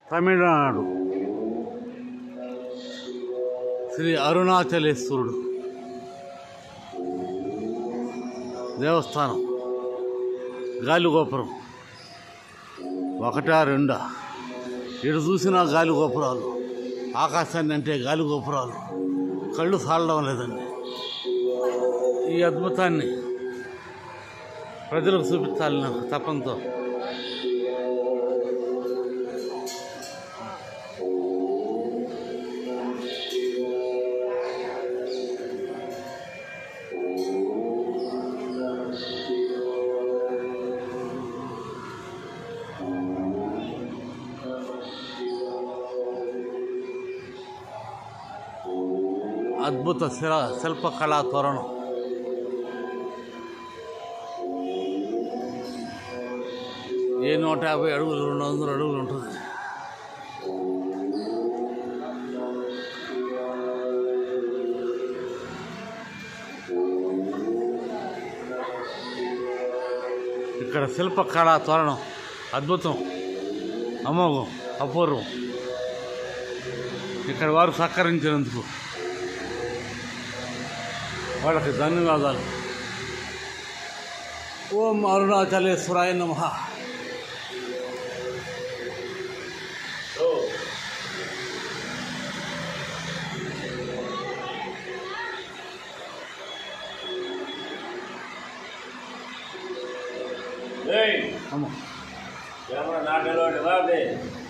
తమిళనాడు శ్రీ అరుణాచలేశ్వరుడు దేవస్థానం గాలిగోపురం ఒకటా రెండా ఇటు చూసినా గాలిగోపురాలు, ఆకాశాన్ని అంటే గాలిగోపురాలు, కళ్ళు సాలడం లేదండి. ఈ అద్భుతాన్ని ప్రజలకు చూపించాలి నాకు తపంతో. అద్భుత శిల్పకళా తోరణం. ఏ 150 అడుగులు 200 అడుగులు ఉంటుంది. ఇక్కడ శిల్పకళా తోరణం అద్భుతం, అమోఘం, అపూర్వం. ఇక్కడ వారు సహకరించినందుకు వాళ్ళకి ధన్యవాదాలు. ఓం అరుణాచలేశ్వరాయ నమః. Hey, come on. Camera not allowed.